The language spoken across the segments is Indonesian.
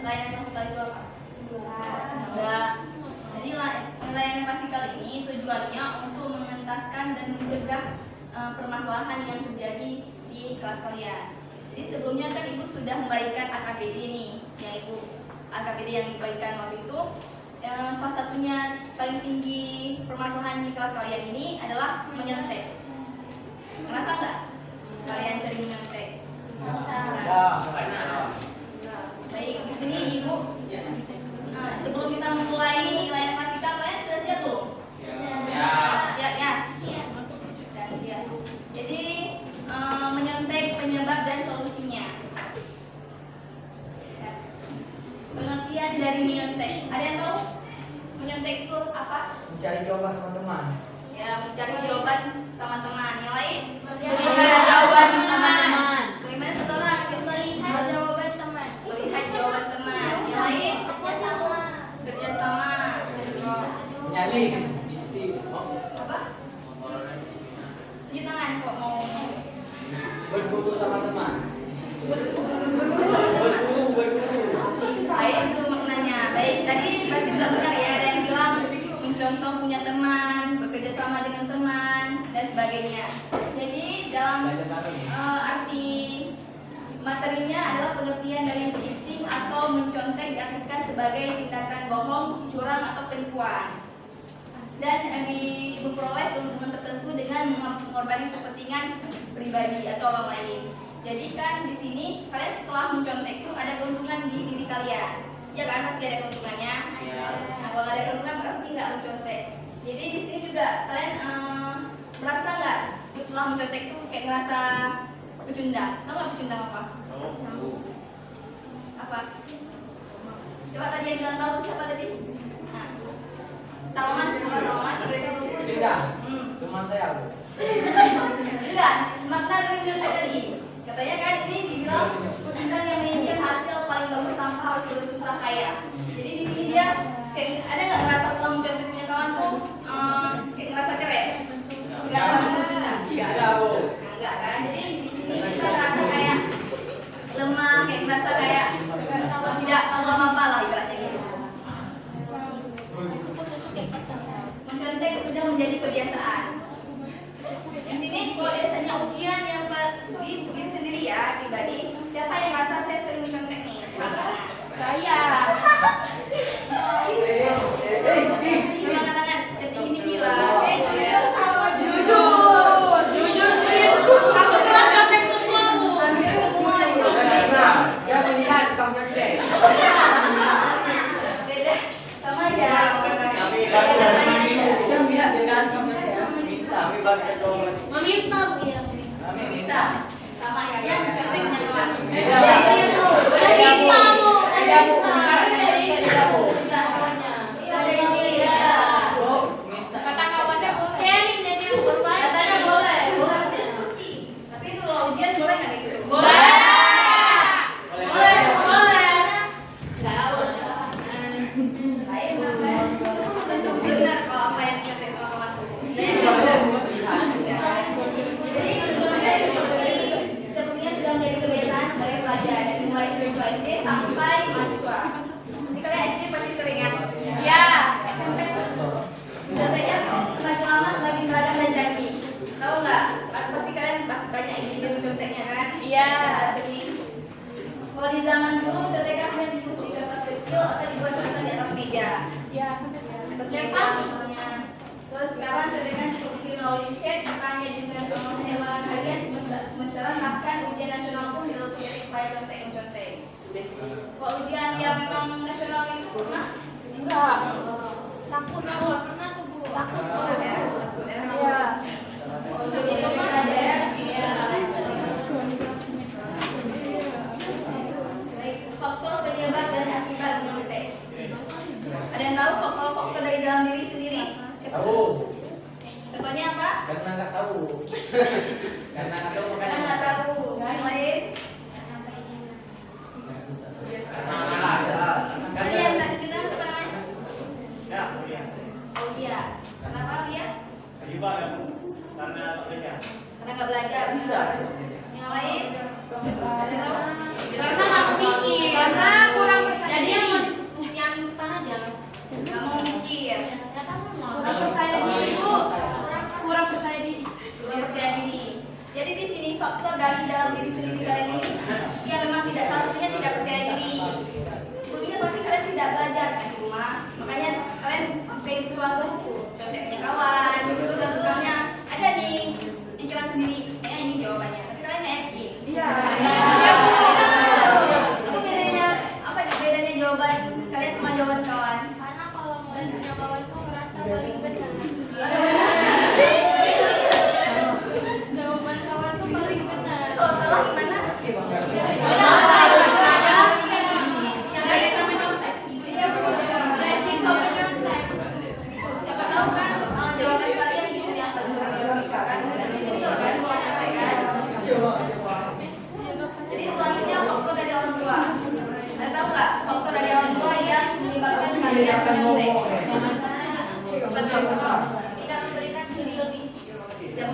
layanan klasikal itu apa? Enggak. Jadi layanan klasikal ini tujuannya untuk mengentaskan dan mencegah permasalahan yang terjadi di kelas kalian. Jadi sebelumnya kan Ibu sudah membagikan AKPD nih, yaitu AKPD yang dibagikan waktu itu. Salah satunya paling tinggi permasalahan di kelas kalian ini adalah menyontek. Kenapa enggak kalian sering menyontek? Baik, di sini Ibu. Sebelum kita memulai layanan klasikal, kalian sudah siap belum? Siap ya? Dan siap. Jadi menyontek penyebab dan solusinya. Pengertian dari menyontek. Ada yang tahu menyontek itu apa? Mencari jawaban sama teman. Ya, mencari jawaban sama teman. Yang lain? Melihat jawaban teman. Bagaimana satu orang? Melihat jawaban teman. Melihat jawaban teman. Yang lain? Kerjasama. Nyalin. Apa? Setuju tangan kok mau Berguru sama teman. berguru sama teman. Baik, itu maknanya. Baik, tadi berarti sudah benar ya, ada yang bilang mencontoh punya teman, bekerja sama dengan teman, dan sebagainya. Jadi dalam arti materinya adalah pengertian dari cheating atau mencontek diartikan sebagai tindakan bohong, curang atau penipuan. Dan diperoleh keuntungan tertentu dengan mengorbankan kepentingan pribadi atau orang lain. Jadi kan di sini kalian setelah mencontek itu ada keuntungan di diri kalian, ya kan, pasti ada keuntungannya. Nah, kalau nggak ada keuntungan pasti nggak mencontek. Jadi di sini juga kalian merasa nggak setelah mencontek itu kayak ngerasa pecundang? Tahu nggak pecundang apa? Apa? Coba tadi yang bilang tahu siapa tadi? Nah, Salman, apa Salman? Tidak. Teman saya. Enggak, makna dari mencontek tadi. Katanya kan ini dibilang pecundang yang menginginkan hasil paling bagus tanpa harus bersusah payah. Jadi di sini dia kayak ada nggak ngerasa setelah mencontek punya kawan tuh kayak ngerasa keren? Enggak ngerasa pecundang? Tidak ada. Enggak kan? Jadi di sini kita ngerasa kayak lemah, kayak ngerasa kayak tidak tahu apa-apa lah ibaratnya gitu. Mencontek sudah menjadi kebiasaan. Di sini kalau biasanya ujian yang bikin sendiri ya pribadi, siapa yang merasa saya sering mencontek nih? Saya. Coba katakan tinggi lah. Jujur. Aku bilang contek semua, Bu. Hampir semua gitu. Dia melihat kamu nyontek. Beda, sama aja. Dia melihat dengan kamu nyontek. Kami bagi jawaban. Meminta, Bu, ya. Kami Kita sama ya, yang menconteknya kawan. Beda. Biasanya tuh. Meminta, Bu. Iya ada ini ya. Kata kawannya mau sharing jadi aku berbagi. Katanya boleh diskusi. Tapi itu kalau ujian boleh nggak kayak gitu? Boleh. Saya tentu benar kalau apa yang dicontek sama kawanku. Jadi sepertinya sudah menjadi kebiasaan sebagai pelajar dari mulai SD sampai mahasiswa. Jadi kalian SD pasti sering kan? Ya. Contohnya semakin lama semakin beragam dan canggih. Tahu nggak? Pasti kalian banyak ide menconteknya kan? Iya. Jadi kalau di zaman dulu contekan hanya ditulis di kertas kecil atau dibuat catatan di atas meja. Ya. Atas meja misalnya. Terus sekarang contekan cukup dikirim melalui chat, bukan hanya dengan pengolahan ulangan harian, sementara bahkan ujian nasional pun dilakukan supaya contek mencontek. Kalau ujian yang memang nasional itu pernah? Enggak. Takut aku pernah tuh, Bu. Takut. Pernah ya? Takut ya? Iya. Kalau ujian belajar, baik, faktor penyebab dan akibat menyontek. Ada yang tahu faktor dari dalam diri sendiri? Tahu. Contohnya apa? Karena nggak tahu. Karena nggak tahu Karena makanya. nggak tahu. Yang lain? Karena alasan. Ada yang tak kita siapa namanya? Ya, iya. Oh iya. Kenapa dia? Terlibat ya, Bu. Karena belajar. Karena nggak belajar. Bisa. Yang lain? Ada yang tahu? Karena nggak mikir. Karena kurang percaya tua tuh conteknya kawan. Misalnya ada nih pikiran sendiri, kayaknya ini jawabannya, tapi kalian nggak yakin. Iya. Apa bedanya? Apa bedanya jawaban kalian sama jawaban kawan? Karena kalau mulai punya kawan tuh ngerasa paling benar. Jawaban kawan tuh paling benar. Kalau salah gimana? Siapa tahu kan jawaban kalian gitu yang benar kan? Jadi selanjutnya faktor dari orang tua. Anda tahu nggak faktor dari orang tua yang menyebabkan kalian menyontek? Tidak memberikan studi lebih. Tidak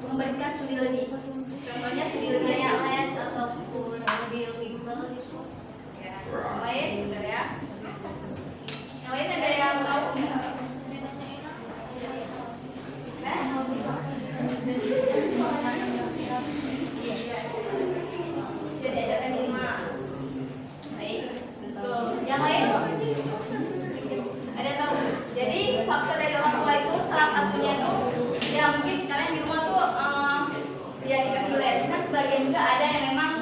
memberikan studi lebih. Contohnya studi lebih Kayak les ataupun bimbel gitu. ya. Yang lain, bentar ya. Yang lain ada yang tahu nggak? Jadi ajarkan di rumah. Baik, betul. Yang lain? Ada tahu? Jadi faktor dari orang tua itu salah satunya itu ya mungkin kalian di rumah tuh dia dikasih les kan sebagian juga ada yang memang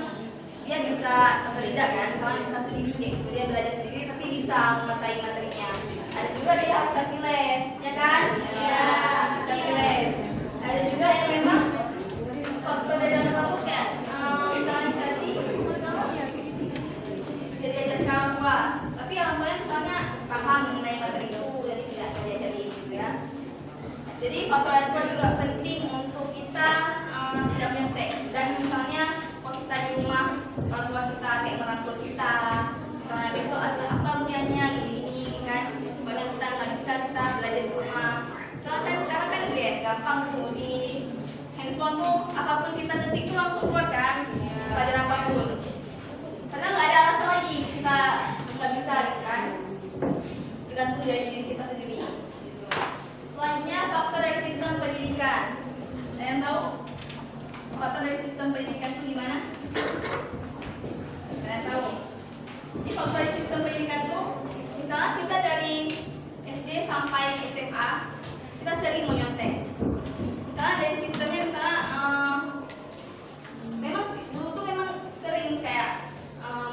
dia bisa otodidak kan, misalnya bisa sendiri kayak gitu, dia belajar sendiri tapi bisa menguasai materinya. Ada juga dia harus kasih les, ya kan? Iya. Kasih les. Ada juga yang memang faktor dari orang tua tuh kayak misalnya tadi jadi ajar ke orang tua, tapi orang tuanya misalnya paham mengenai materi itu, jadi tidak saya diajari gitu ya. Jadi faktor orang tua juga penting untuk kita tidak menyontek. Dan misalnya kalau kita di rumah orang tua kita kayak merangkul kita, misalnya besok ada apa ujiannya gini kan, banyak kita nggak bisa kita belajar di rumah. Soalnya kan sekarang kan ya gampang tuh di handphone tuh apapun kita ketik tuh langsung keluar kan, pelajaran apapun. Karena nggak ada alasan lagi kita nggak bisa gitu kan, tergantung dari diri kita sendiri. Selanjutnya faktor dari sistem pendidikan. Ada yang tahu faktor dari sistem pendidikan itu gimana? Ada yang tahu? Jadi faktor dari sistem pendidikan itu, misalnya kita dari SD sampai SMA kita sering menyontek. Misalnya dari sistemnya misalnya memang dulu tuh memang sering kayak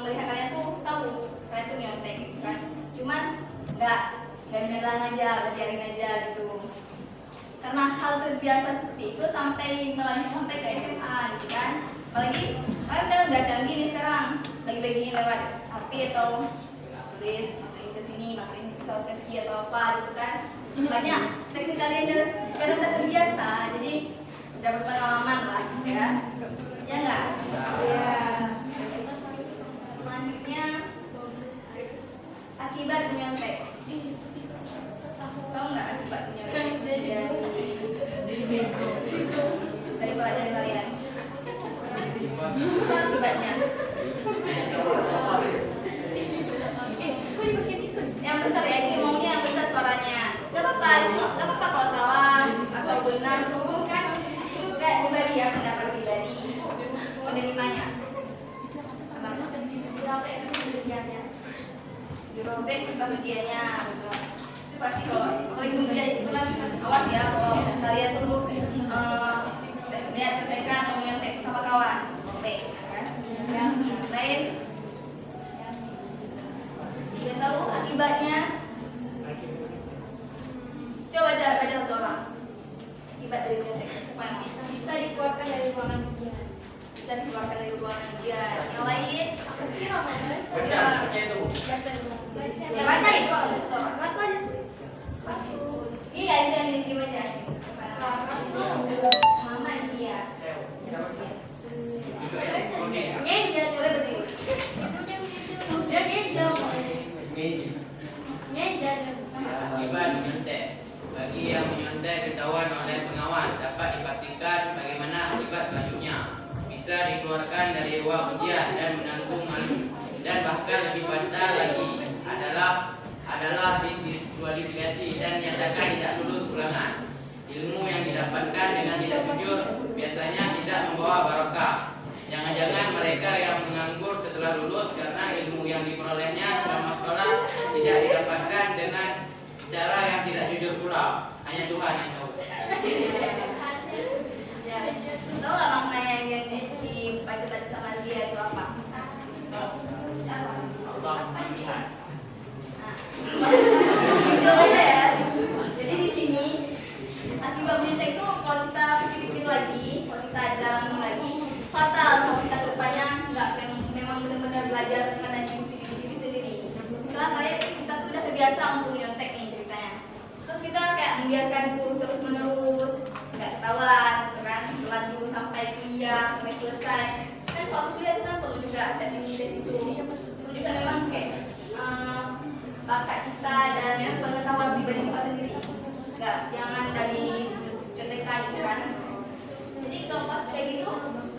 melihat kalian tuh tahu kalian tuh nyontek gitu kan, cuman nggak bilang aja, biarin aja gitu. Karena hal terbiasa seperti itu sampai melanjut sampai ke SMA gitu kan. Apalagi kalian kan udah canggih nih sekarang, bagi-bagiin lewat HP atau tulis, masukin ke sini, masukin ke sesi atau apa gitu kan. Banyak teknik kalian karena udah terbiasa, jadi udah berpengalaman lah ya. Ya nggak? Ya. Selanjutnya akibat menyontek. Tahu nggak akibat menyontek dari pelajaran kalian? Apa akibatnya? Yang besar ya, ini maunya yang besar suaranya. Gak apa-apa kalau salah atau benar, hukum kan itu kayak pribadi ya, pendapat pribadi. Menerimanya. Dirobek kertas ujiannya, itu pasti kalau ujian itu kan awas ya kalau kalian tuh lihat contekan atau nyontek sama kawan, robek kan? Yang lain, sudah tahu akibatnya? Coba baca satu orang. Akibat dari nyontek apa yang Bisa dikeluarkan dari ruangan ujian. bisa dikeluarkan dari ruangan ujian? Yang lain? Baca itu. Ya baca itu betul. Apa aja? Iya itu yang dibaca. Mama dia. Ngejel. Boleh berdiri. Dia ngejel. Ngejel. Akibat menyontek. Bagi yang menyontek ketahuan oleh pengawas dapat dipastikan bagaimana akibat selanjutnya. Bisa dikeluarkan dari ruang ujian dan menanggung malu. Dan bahkan lebih fatal lagi adalah diskualifikasi dan nyatakan tidak lulus ulangan. Ilmu yang didapatkan dengan tidak jujur biasanya tidak membawa barokah. Jangan-jangan mereka yang menganggur setelah lulus karena ilmu yang diperolehnya selama sekolah tidak didapatkan dengan cara yang tidak jujur pula. Hanya Tuhan yang tahu. Ya, tahu nggak makna yang dibaca tadi sama dia itu apa? Allah melihat. Itu aja ya. Jadi di sini akibat menyetek itu kalau kita pikir-pikir lagi, kalau kita dalami lagi, fatal kalau kita kedepannya nggak memang benar-benar belajar mengenai diri sendiri. Misalnya kayak kita tuh udah terbiasa untuk menyontek nih ceritanya. Terus kita kayak membiarkan itu terus menerus, nggak ketahuan, gitu kan? Berlanjut sampai kuliah, sampai selesai. Kan waktu kuliah itu kan perlu juga ada tes itu. Perlu juga memang kayak bakat kita dan yang pengetahuan pribadi kita sendiri. Nggak, jangan dari contekan gitu kan. Jadi kalau pas kayak gitu,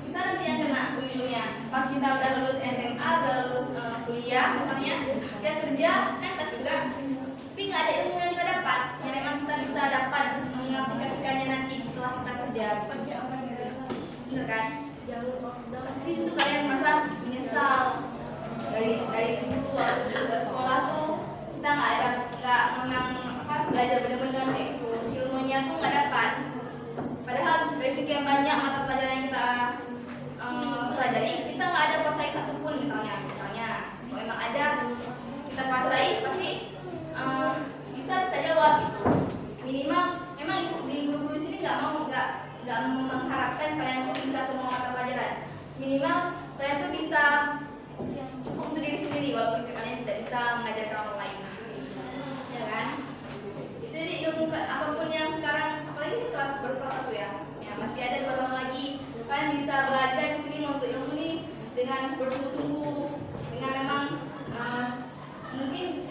kita nanti yang kena ujungnya. Pas kita udah lulus SMA, udah lulus kuliah misalnya, kita kerja kan kita juga, tapi nggak ada ilmu yang kita dapat, yang memang kita bisa dapat mengaplikasikannya nanti setelah kita kerja. Bener kan? Pasti itu kalian merasa menyesal dari dulu waktu sekolah tuh kita nggak memang belajar benar-benar kayak gitu, ilmunya tuh nggak dapat. Padahal dari sekian banyak mata pelajaran yang kita pelajari, kita nggak ada kuasai satupun misalnya kalau memang ada kita kuasai pasti kita bisa jawab gitu. Minimal memang di guru sini nggak mengharapkan kalian tuh bisa semua mata pelajaran. Minimal kalian tuh bisa cukup untuk diri sendiri walaupun kalian tidak bisa mengajarkan orang lain, ya kan? Jadi ilmu apapun yang sekarang, apalagi di kelas berkelas satu ya, masih ada 2 tahun lagi, kalian bisa belajar di sini untuk ilmu ini dengan bersungguh-sungguh, dengan memang mungkin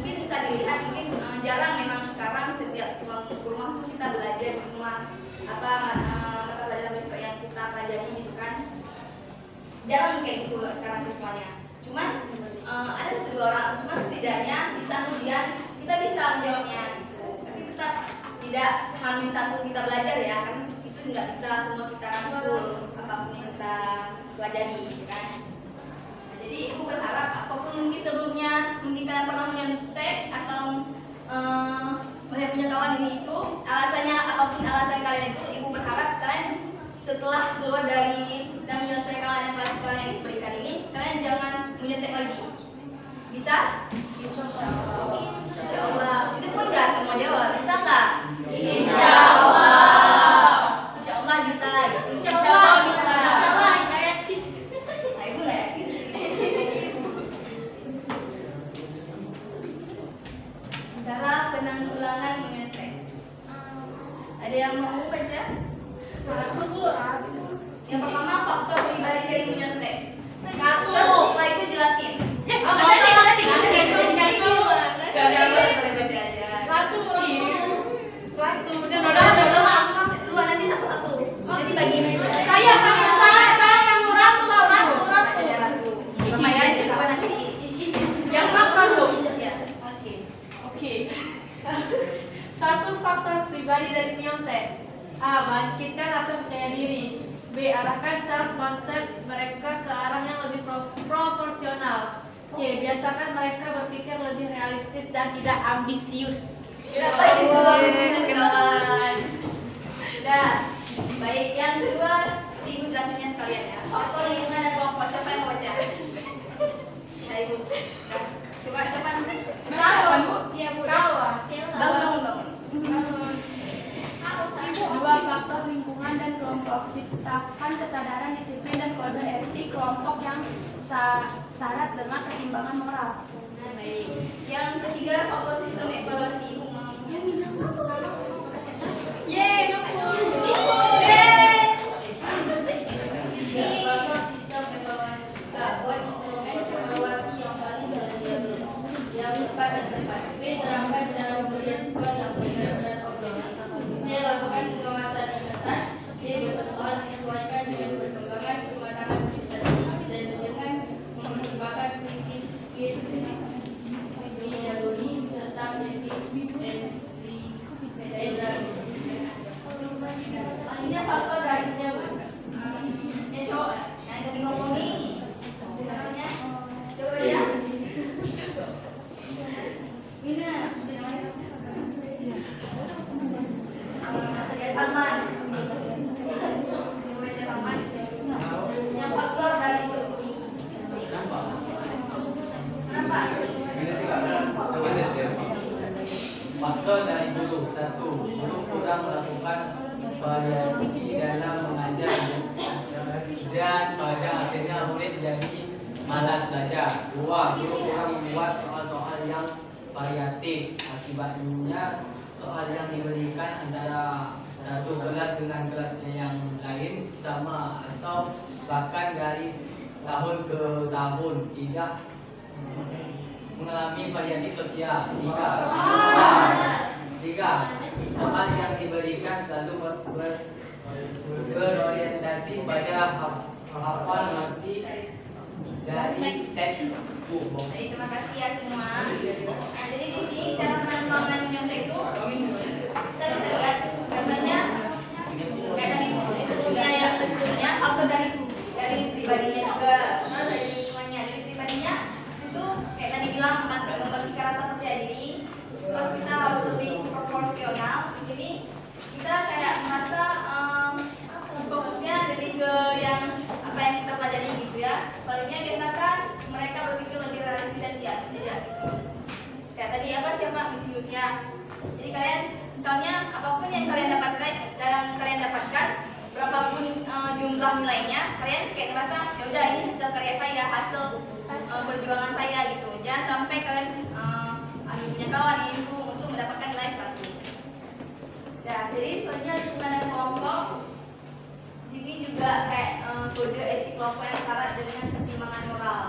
bisa dilihat, mungkin jarang memang sekarang setiap pulang ke rumah tuh kita belajar di rumah mata pelajaran besok yang kita pelajari gitu kan. Jarang kayak gitu sekarang siswanya. Cuman ada 1-2 orang, cuma setidaknya bisa kemudian kita bisa menjawabnya gitu. Tapi tetap tidak hamil 1 kita belajar ya, kan itu nggak bisa semua kita rangkul apapun yang kita pelajari gitu kan. Nah, jadi ibu berharap apapun mungkin sebelumnya mungkin kalian pernah menyontek atau melihat punya kawan ini itu alasannya apapun alasan kalian itu, ibu berharap kalian setelah keluar dari dan menyelesaikan kelas kalian yang diberikan ini, kalian jangan menyontek lagi. Bisa? Insya Allah. Itu pun nggak semua jawab. Bisa nggak? Insya Allah. Insya Allah bisa. Insya Allah bisa. Insya Allah nggak yakin. Nah, ibu nggak yakin. Cara penanggulangan menyontek. Ada yang mau baca? Yang pertama faktor pribadi dari menyontek. Terus setelah itu jelasin. Boleh baca aja. Lu nanti satu-satu. Jadi bagiin aja. Saya yang murah ada ratu. Lumayan apa nanti? Yang faktor tuh. Ya. Oke. 1 faktor pribadi dari menyontek. A. Bangkitkan rasa percaya diri. B. Arahkan self konsep mereka ke arah yang lebih proporsional. C. Biasakan mereka berpikir lebih realistis dan tidak ambisius. Kenapa itu? Kenalan. Udah. Baik, yang kedua ibu jelasinnya sekalian ya. Faktor lingkungan dan kelompok, siapa yang mau baca? Ya ibu. Nah, coba siapa? Bu. Iya bu. Bangun. Bangun. 2 faktor lingkungan dan kelompok. Ciptakan kesadaran, disiplin, dan kode etik kelompok yang syarat dengan keseimbangan moral. Nah, baik. Yang ketiga faktor sistem evaluasi ibu mau. Yeay, Faktor sistem evaluasi. Buat instrumen evaluasi yang paling yang tepat dan tepat. B. Terapkan dalam pemberian skor yang benar dan objektif. C. Lakukan pengawasan yang ketat. D. Berpersoalan disesuaikan dengan perkembangan kewenangan administratif dan dengan mempertimbangkan prinsip epidemiologi serta prinsip selanjutnya faktor darinya yang cowok yang tadi ngomong ini namanya coba ya Mina Salman. Raja Salman. Yang faktor dari itu. Kenapa? Kenapa? Faktor dari guru. Satu, guru kurang melakukan variasi dalam mengajar dan pada akhirnya murid jadi malas belajar. Dua, guru kurang membuat soal-soal yang variatif. Akibatnya soal yang diberikan antara satu kelas dengan kelasnya yang lain sama atau bahkan dari tahun ke tahun tidak mengalami variasi sosial. Tiga, soal yang diberikan selalu berorientasi pada hafal mati dari teks buku. Jadi terima kasih ya semua. Nah, jadi di sini cara penanggulangan menyontek itu kita bisa lihat contohnya kayak tadi sebelumnya faktor dari pribadinya juga, dari lingkungannya, dari pribadinya itu kayak tadi bilang membagikan rasa percaya diri. Terus kita harus lebih proporsional. Di sini kita kayak merasa fokusnya lebih ke yang apa yang kita pelajari gitu ya. Soalnya biasakan mereka berpikir lebih realistis dan tidak misius. Kayak tadi apa siapa misiusnya? Jadi kalian misalnya apapun yang kalian dapatkan berapapun jumlah nilainya, kalian kayak ngerasa ya udah ini hasil karya saya, hasil perjuangan saya gitu. Jangan sampai kalian punya kawan itu untuk mendapatkan nilai 1. Nah, jadi selanjutnya lingkungan dan kelompok. Sini juga kayak kode etik kelompok yang syarat dengan pertimbangan moral.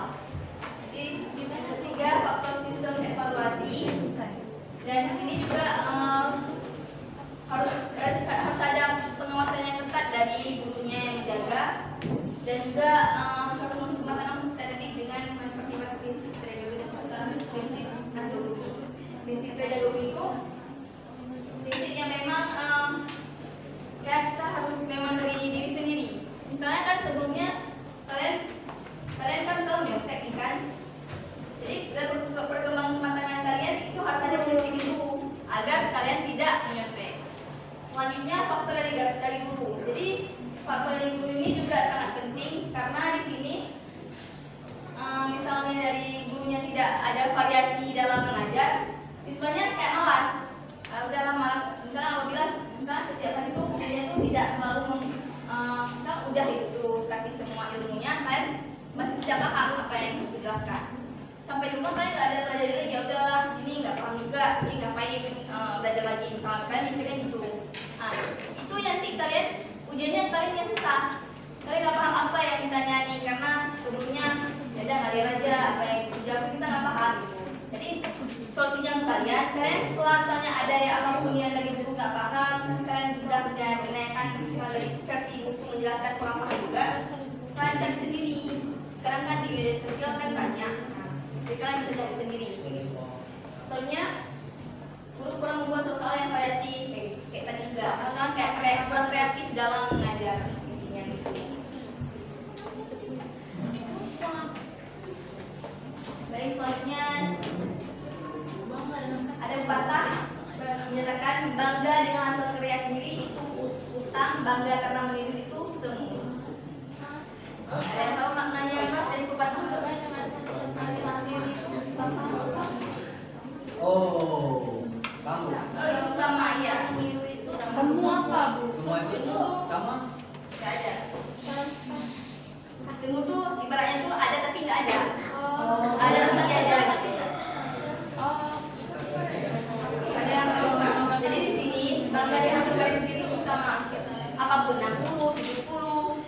Jadi ketiga faktor sistem evaluasi. Dan di sini juga harus ada pengawasan yang ketat dari gurunya yang menjaga, dan juga harus mematangkan strategi dengan mempertimbangkan prinsip pedagogi dan prinsip metodologi. Prinsip pedagogi itu prinsipnya memang kayak kita harus memang dari diri sendiri. Misalnya kan sebelumnya kalian kan selalu nyontek kan. Jadi dari perkembangan kematangan kalian itu harus ada prinsip itu agar kalian tidak menyontek. Selanjutnya faktor dari guru. Jadi faktor dari guru ini juga sangat penting karena di sini misalnya dari gurunya tidak ada variasi dalam mengajar, siswanya kayak malas. Udahlah malas. Misalnya apabila setiap hari itu gurunya itu tidak selalu misal udah itu kasih semua ilmunya, kalian masih tidak paham apa yang dijelaskan. Sampai di rumah kalian nggak ada belajar lagi, ya udahlah ini nggak paham juga, ini ngapain belajar lagi, misalnya kalian mikirnya gitu. Nah, itu nanti kalian ujiannya kalian yang susah, kalian nggak paham apa yang ditanyani karena sebelumnya ya udah ngalir aja apa yang dijelasin kita nggak paham gitu. Jadi solusinya untuk kalian setelah misalnya ada ya apapun yang dari buku nggak paham, kalian sudah menanyakan dari versi buku menjelaskan kurang paham juga, kalian cari sendiri. Sekarang kan di media sosial kan banyak. Jadi kalian bisa cari sendiri. Soalnya guru kurang membuat soal yang variatif kayak tadi juga, karena kayak kurang kreatif dalam mengajar intinya gitu. Baik, selanjutnya ada pepatah menyatakan bangga dengan hasil karya sendiri itu utang, bangga karena meniru itu semu. Ada yang tahu maknanya apa dari pepatah itu? Oh, kamu. Utama ya. Semua apa, Bu? Semua itu sama? Nggak ada. Semu tuh ibaratnya tuh ada tapi nggak ada. Ada tapi nggak ada. Ada yang tahu nggak? Jadi di sini bangga di hasil karya sendiri itu sama. Apapun 60, 70,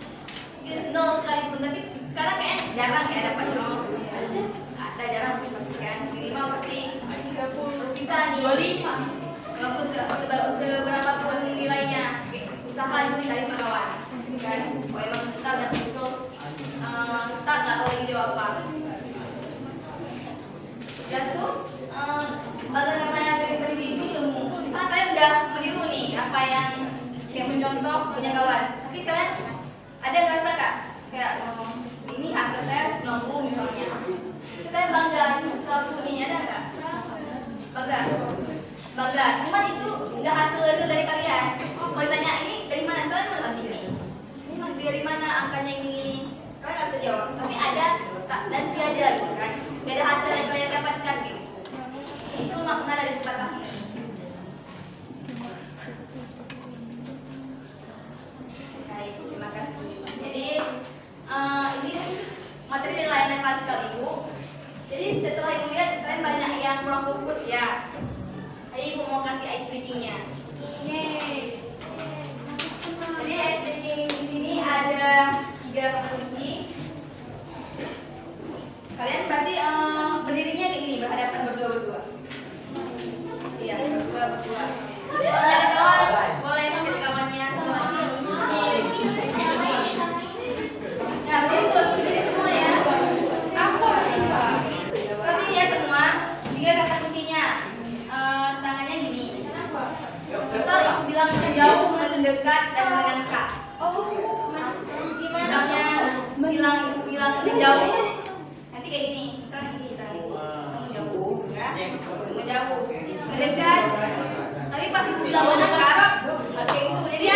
0 sekalipun, tapi sekarang kayak jarang ya dapat 0. Ada jarang pasti kan, minimal pasti 30 bisa nih 25 walaupun seberapapun nilainya usaha itu dari kawan kan. Oh emang kita nggak betul kita nggak tahu lagi jawab apa dan tuh bangga karena yang dari itu semua. Misalnya kalian udah meniru nih apa yang kayak mencontoh punya kawan, tapi kalian ada ngerasa kak kayak ini hasil saya 90 misalnya, kita bangga sesuatu ini ada nggak? Bangga, cuman itu nggak hasil itu dari kalian, cuma mau ditanya ini dari mana, kalian mau nanti ini dari mana angkanya ini, kalian nggak bisa jawab. Tapi ada dan tiada gitu kan, nggak ada hasil yang kalian dapatkan gitu. Itu makna dari sepatah ini. Baik, terima kasih. Jadi ini materi dari layanan Paskal Ibu. Jadi setelah Ibu lihat kalian banyak yang kurang fokus ya. Jadi Ibu mau kasih ice breaking-nya. Yeay. Jadi ice breaking di sini ada 3 kata kunci. Kalian berarti berdirinya kayak gini, berhadapan berdua-berdua. Iya, berdua-berdua. Kalau ada kawan, boleh sambil kawannya sama lagi. Nah, berdiri semua ya. Aku masih bisa. Seperti ya semua, 3 kata kuncinya. Tangannya gini. Misal Ibu bilang menjauh, mendekat, dan menangkap. Misalnya Ibu bilang menjauh, nanti kayak gini. Misalnya gini tangan Ibu, menjauh, ya, menjauh, mendekat. Tapi pas Ibu bilang menangkap, harus kayak gitu. Jadi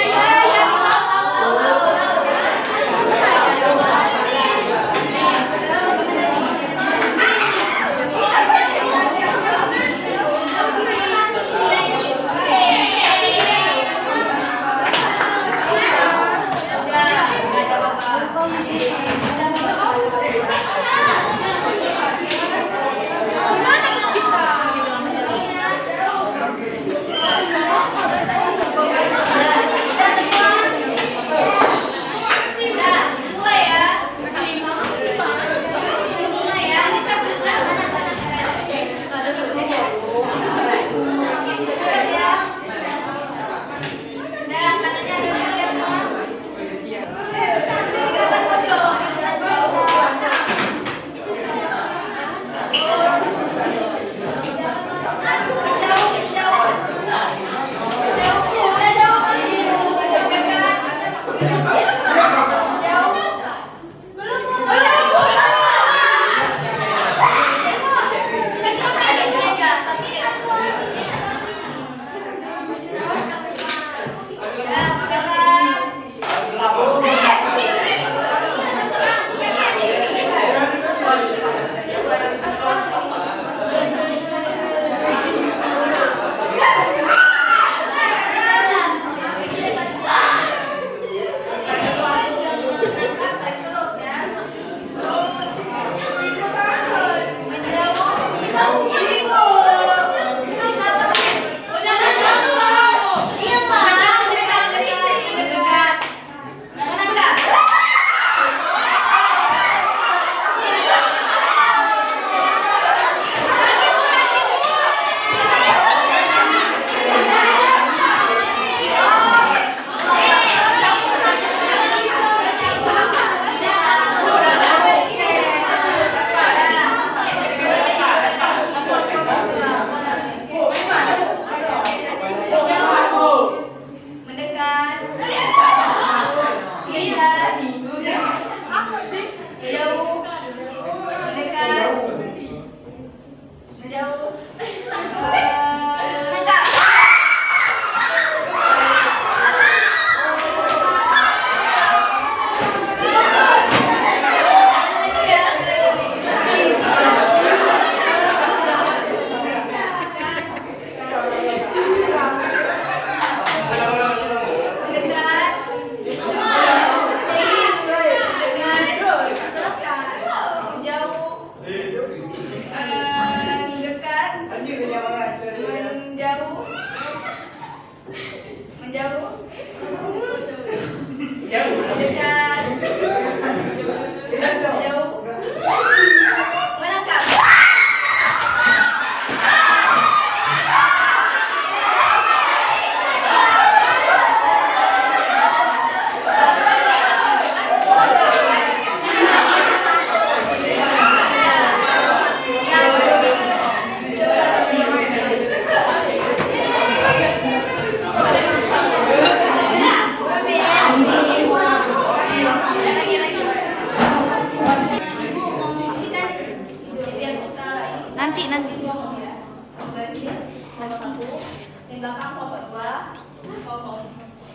Yang belakang kelompok 2, kelompok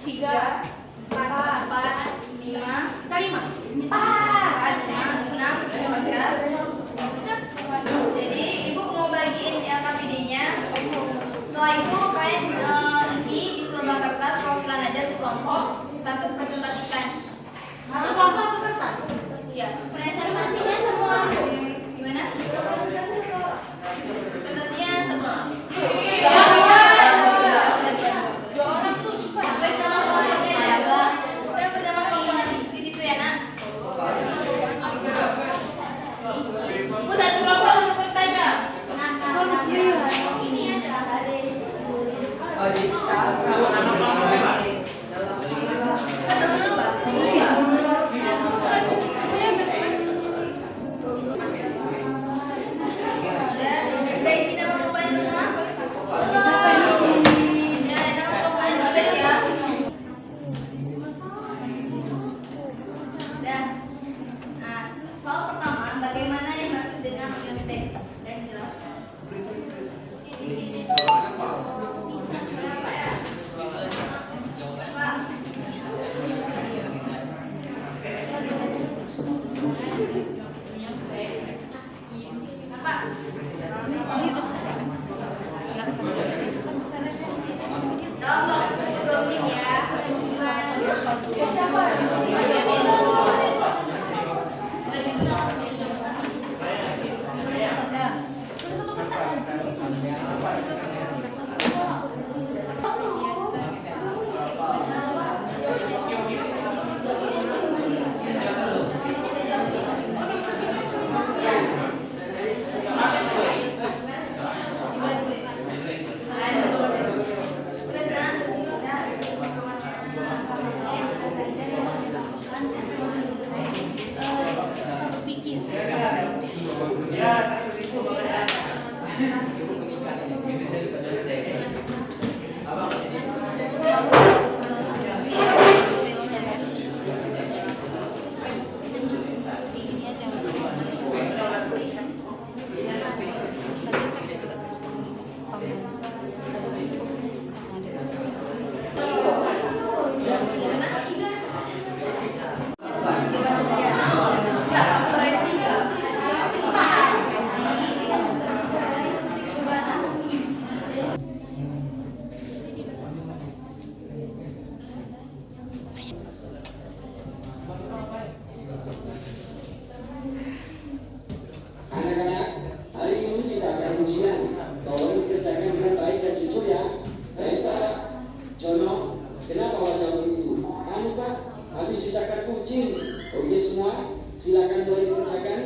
3, 4, 4, 5, kita 5. 4, 6, 3. Jadi ibu mau bagiin LKPD-nya. Setelah itu kalian isi di selembar kertas profilan aja sekelompok, satu presentasikan. Satu kelompok atau kertas? Iya. Presentasinya semua. Gimana? Presentasinya semua. Dua orang tuh suka. Sampai sama kelompoknya jaga. Sampai bersama kelompoknya di situ ya nak. Bu, satu kelompok untuk kertas ya? Ini ada baris. Udah isi nama pemain semua? Ya, nama pemain udah ya. Udah. Nah, soal pertama, bagaimana yang dimaksud dengan menyontek dan jelaskan. Sini. Kenapa ya? Pak. Apa? Ini udah selesai. Dalam waktu 2 menit ya. Anak-anak, hari ini kita akan ujian. Tolong dikerjakan dengan baik dan jujur ya. Baik Pak Jono, kenapa wajahmu itu? Anu Pak, habis disakar kucing. Oke semua, silakan mulai dikerjakan.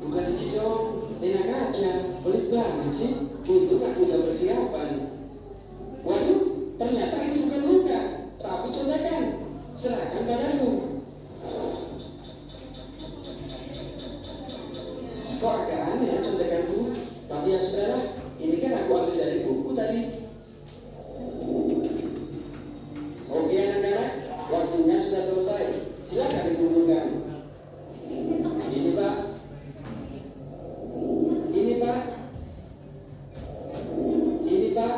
Bukan dikit dong, enak aja. Pelit banget sih. Untung aku udah persiapan. Waduh, ternyata itu bukan luka, tapi contekan. Serahkan padaku. Kok agak aneh ya contekanku? Tapi ya sudahlah, ini kan aku ambil dari buku tadi. Oke anak-anak, waktunya sudah selesai. Silakan dikumpulkan. Ini Pak. Ini Pak. Ini Pak.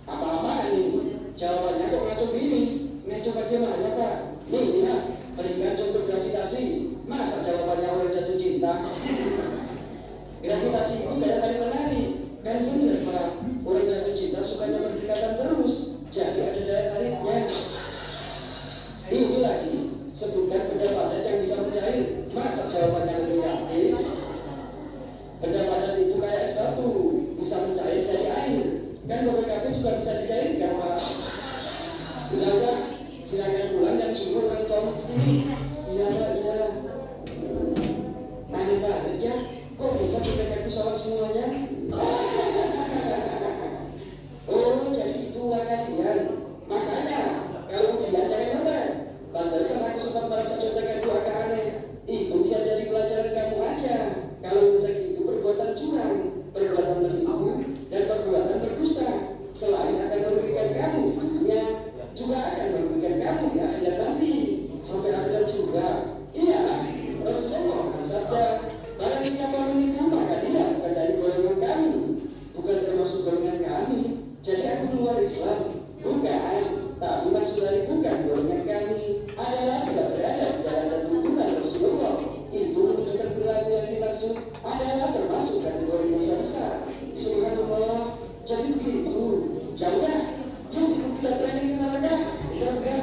Apa-apaan ini? Jawabannya kok ngaco gini? Ngaco bagaimana Pak? Nih lihat, berikan contoh gravitasi. Masa jawabannya orang jatuh cinta? Gravitasi itu kayak tarik menarik. Kan bener Pak, orang jatuh cinta sukanya berdekatan terus. Jadi ada daya tariknya. Ini lagi, sebutkan benda padat yang bisa mencair. Masa jawabannya lebih yakin? Benda padat itu kayak es batu, bisa mencair jadi air. Kan BPKB juga bisa dicairkan Pak. Udah, silakan pulang dan suruh orang tua sini. Iya Pak, iya. Aneh banget ya, kok bisa BPKB salah semuanya? Oh, jadi itulah kalian. Makanya, kalau ujian jangan nonton. Pantesan aku sempat merasa contekan itu agak aneh. Itu dia jadi pelajaran kamu aja. Kalau contek itu perbuatan curang, perbuatan menipu, dan perbuatan berdusta. Selain akan merugikan kamu di dunia, juga akan merugikan kamu di akhirat nanti. Sampai akhirat juga. Iya, Rasulullah bersabda, barang maksud dari bukan golongan kami adalah tidak berada di jalan dan tuntunan Rasulullah. Itu menunjukkan perilaku yang dimaksud adalah termasuk kategori dosa besar. Subhanallah. Jadi begitu. Jauhlah. Yuk ikut kita training di neraka. Kita bukan.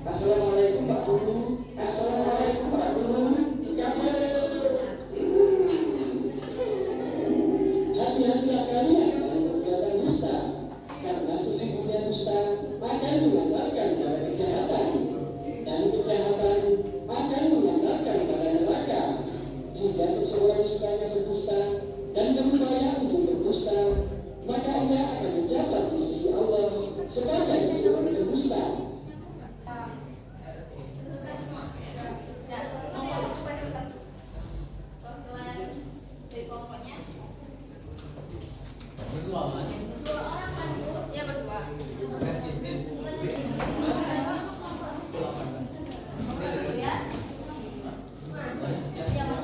Assalamualaikum Pak Guru. Assalamualaikum Pak Guru. Hati-hatilah kalian dalam perbuatan dusta, karena sesungguhnya dusta akan mengantarkan pada kejahatan, dan kejahatan akan mengantarkan pada neraka. Jika seseorang sukanya berdusta dan berupaya untuk berdusta, maka ia akan mencatat di sisi Allah sebagai seorang pendusta. Selesai semua. Ya, nomor presentasi. Selain dari kelompoknya. Berdua mas. Dua orang kan Bu? Ya berdua. Ya. Iya, Pak.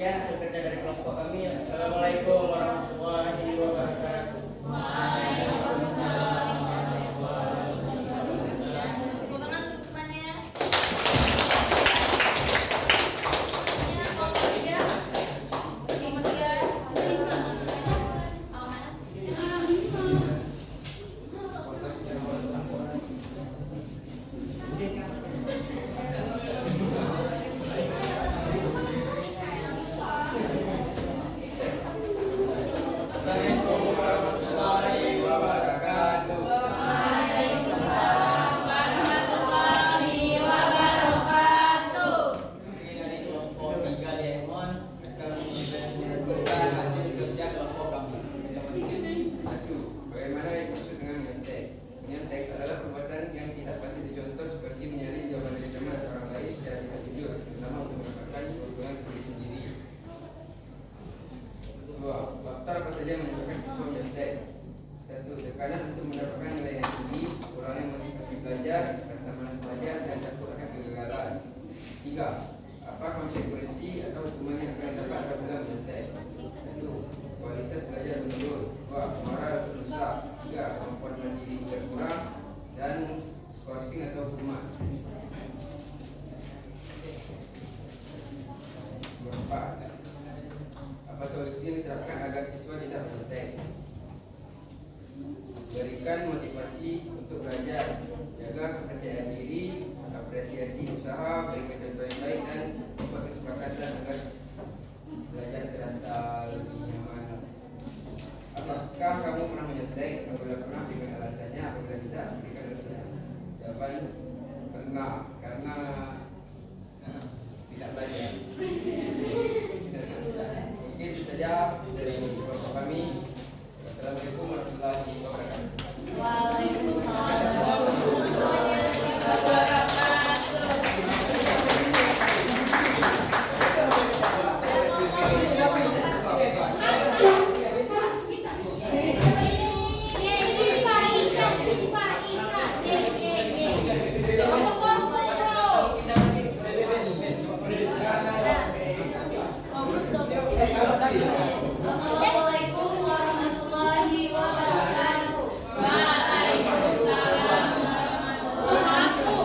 Sekian hasil kerja dari kelompok kami. Assalamualaikum warahmatullahi wabarakatuh. Tepuk tangan untuk temannya. Kelompok 3. Kelompok 3. Assalamualaikum warahmatullahi wabarakatuh. Ini dari kelompok 3 Diamond akan menjelaskan hasil kerja kelompok kami. Satu, bagaimana yang dimaksud dengan menyontek? Menyontek adalah perbuatan yang tidak patut dicontoh seperti menyalip jawaban dari teman atau orang lain secara tidak jujur, terutama untuk mendapatkan keuntungan diri sendiri. Dua, faktor apa saja menyebabkan siswa menyontek? Satu, tekanan untuk mendapatkan nilai yang tinggi, kurangnya motivasi belajar, rasa malas belajar, dan takut akan kegagalan. Tiga, apa konsekuensi atau hukuman yang akan dapat apabila menyontek? Satu, kualitas belajar menurun. Dua, moral rusak. Tiga, kemampuan mandiri berkurang, dan skorsing atau hukuman. Empat, apa solusi yang diterapkan agar siswa tidak menyontek? Berikan motivasi untuk belajar, jaga kepercayaan diri, apresiasi usaha, berikan contoh yang baik, dan buat kesepakatan agar belajar terasa lebih nyaman. Apakah kamu pernah menyontek? Apabila pernah, berikan alasannya. Apabila tidak, berikan alasannya. Jawaban pernah, karena tidak belajar. Mungkin itu saja dari kelompok kami. Wassalamualaikum warahmatullahi wabarakatuh. Waalaikumsalam warahmatullahi Assalamualaikum warahmatullahi wabarakatuh. Waalaikumsalam warahmatullahi wabarakatuh.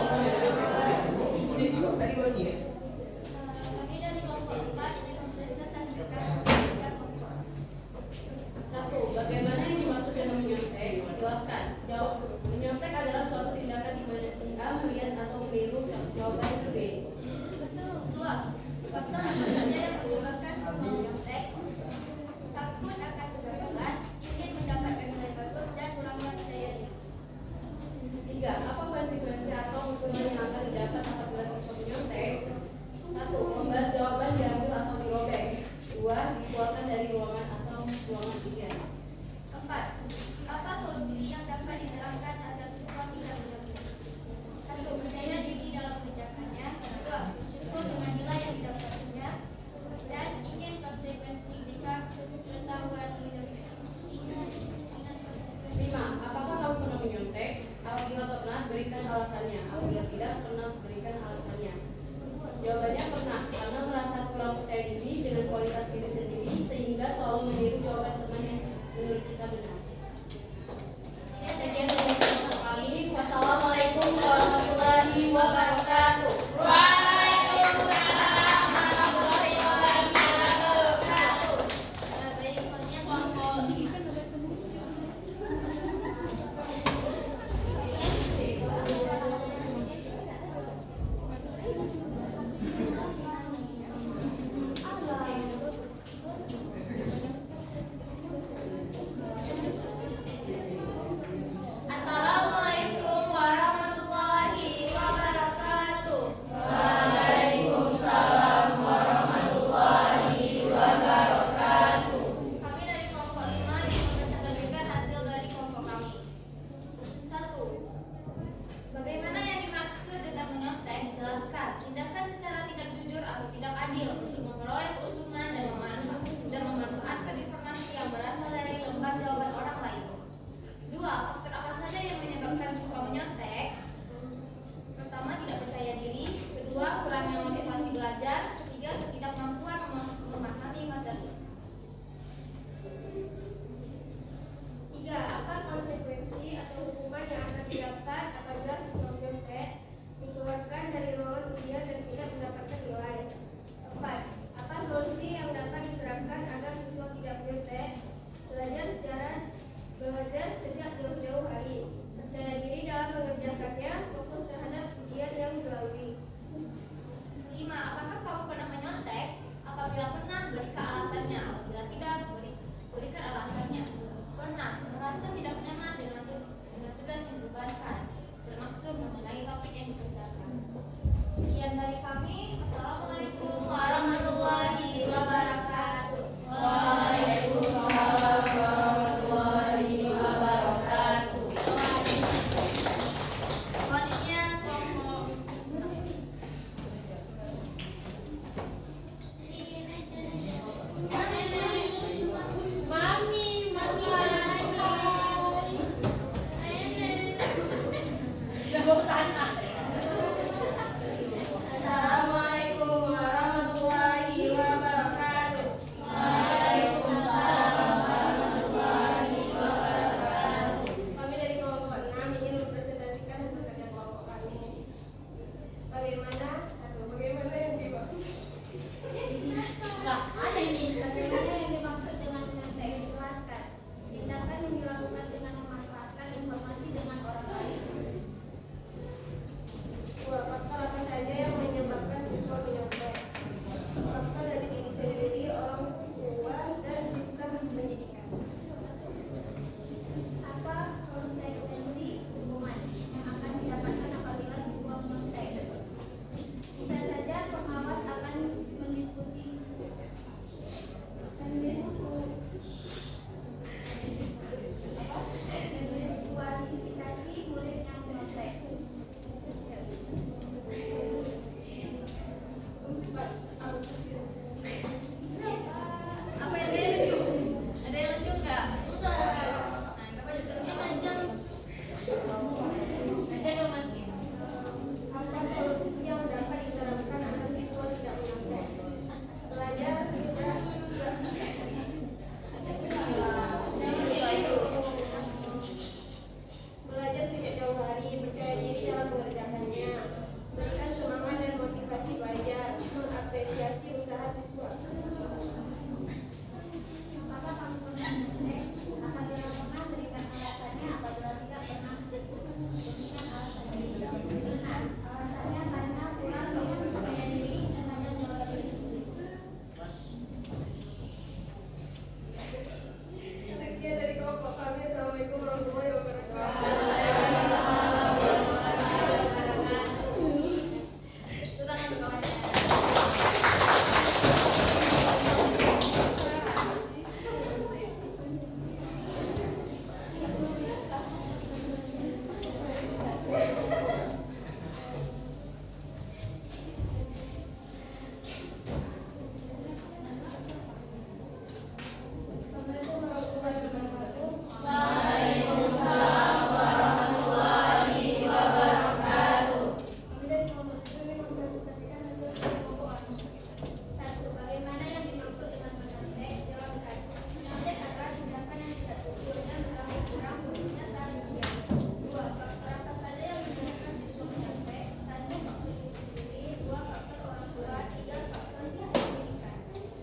Kami dari kelompok 4 ingin mempresentasikan hasil kerja kelompok. 1. Bagaimana yang dimaksud dengan menyontek? Jelaskan. Jawab. Menyontek adalah suatu tindakan di mana si A melihat atau meniru jawaban si B. Betul. 2. Faktor apa saja yang menyebabkan siswa menyontek? Takut akan kegagalan, ingin mendapatkan nilai bagus, dan ulangan percaya diri. 3. Apa konsekuensi atau hukuman yang akan didapat apabila siswa menyontek? 1. Membuat jawaban diambil atau dirobek. 2. Dikeluarkan dari ruangan atau ruangan ujian. 4. Apa solusi yang dapat diterapkan agar siswa tidak menyontek? 1. Percaya diri dalam kerjakannya. 2. Bersyukur dengan nilai yang didapatkannya, dan ingin konsekuensi jika pengetahuan menyontek. Ingat konsekuensi. 5. Apakah kamu pernah menyontek? Apabila pernah, berikan alasannya. Apabila tidak pernah, berikan alasannya. Jawabannya pernah, karena merasa kurang percaya diri dengan kualitas diri sendiri sehingga selalu meniru jawaban teman yang menurut kita benar. Ya, Sekian dari solusi yang dapat diterapkan agar siswa tidak nyontek. Belajar sejak jauh-jauh hari. Percaya diri dalam mengerjakannya, fokus terhadap ujian yang dilalui. 5. Apakah kamu pernah menyontek? Apabila pernah, berikan alasannya. Apabila tidak, berikan alasannya. Pernah merasa tidak nyaman dengan tugas yang dibebankan, termasuk mengenai topik yang dikerjakan. Sekian dari kami. Assalamualaikum warahmatullahi wabarakatuh. Waalaikumsalam warahmatullahi wabarakatuh. Selanjutnya kelompok Assalamualaikum warahmatullahi wabarakatuh. Waalaikumsalam warahmatullahi wabarakatuh. Kami dari kelompok 6 ingin mempresentasikan hasil kerja kelompok kami. Bagaimana yang dimaksud? Ada ini. Bagaimana yang dimaksud dengan menyontek? Jelaskan. Tindakan yang dilakukan dengan memanfaatkan informasi dengan orang lain. 2. Faktor apa saja yang menyebabkan siswa menyontek? Faktor dari diri sendiri, orang tua, dan sistem pendidikan. Apa konsekuensi hukuman yang akan didapatkan apabila siswa menyontek? Bisa saja pengawas akan mendiskualifikasi murid yang menyontek. Apa yang ada yang lucu? Ada yang lucu nggak? Enggak. Nah, Bapak juga panjang. Ada nggak masih? Apa solusi yang dapat diterapkan agar siswa tidak menyontek? Belajar sejak Belajar sejak jauh hari, percaya diri dalam mengerjakannya, berikan semangat dan motivasi belajar, mengapresiasi usaha siswa. Apakah kamu pernah menyontek? Apabila pernah, berikan alasannya. Apabila tidak pernah, berikan alasannya. Benar, alasannya karena kurang percaya diri terhadap jawab diri sendiri. Sekian dari kelompok kami. Assalamualaikum warahmatullahi wabarakatuh. Itu tangan kawannya. Assalamualaikum warahmatullahi wabarakatuh. Waalaikumsalam warahmatullahi wabarakatuh. Kami dari kelompok 7 ingin mempresentasikan hasil kerja kelompok kami. 1. Bagaimana yang dimaksud dengan menyontek? Jelaskan. Menyontek adalah tindakan yang tidak tujuan dan berakhir kurang khususnya saat ujian. 2. Faktor apa saja yang menyebabkan siswa menyontek? 1. Faktor diri sendiri. 2. Faktor orang tua. 3. Faktor sistem pendidikan.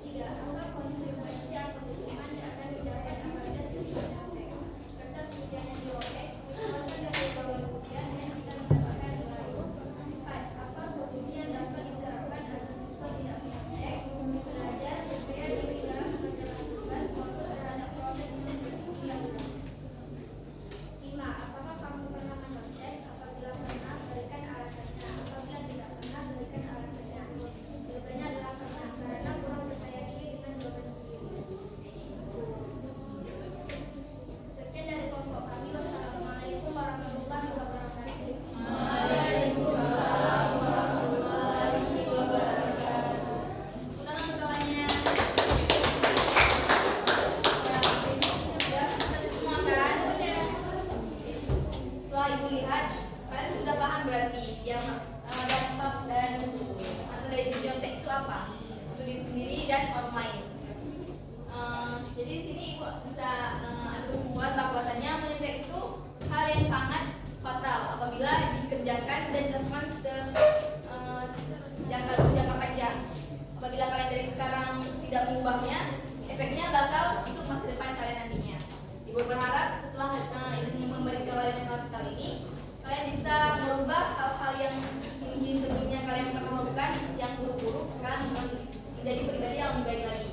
3. Apa konsekuensi atau hukuman yang akan didapat apabila siswa menyontek? Kertas ujian yang dirobek, keluarkan dari bawah ujian dan kita mendapatkan nilai. 4. Apa solusi yang dapat diterapkan agar siswa tidak menyontek? Belajar percaya diri dalam mengerjakan tugas, fokus terhadap proses yang dilakukan. 5. Apakah kamu pernah menyontek? Apabila pernah, berikan alasannya. Apabila tidak pernah, berikan alasannya. Jawabannya adalah pernah, karena kurang percaya diri dengan jawaban sendiri. Sekian dari kelompok kami. Wassalamualaikum warahmatullahi wabarakatuh. Waalaikumsalam warahmatullahi wabarakatuh. Tangan kawannya. Ya, kita semua kan? Setelah ibu lihat, kalian sudah paham berarti yang dampak dan hasil dari menyontek itu apa? Untuk diri sendiri dan orang lain. Jadi di sini ibu bisa ada hubungan bahwasanya menyontek itu hal yang sangat fatal apabila dikerjakan dan dilakukan jangka panjang. apabila kalian dari sekarang tidak mengubahnya, efeknya bakal untuk masa depan kalian nantinya. Ibu berharap setelah ilmu memberi kalian yang kelas kali ini, kalian bisa merubah hal-hal yang mungkin sebelumnya kalian pernah lakukan yang buruk-buruk, kalian menjadi pribadi yang lebih baik lagi.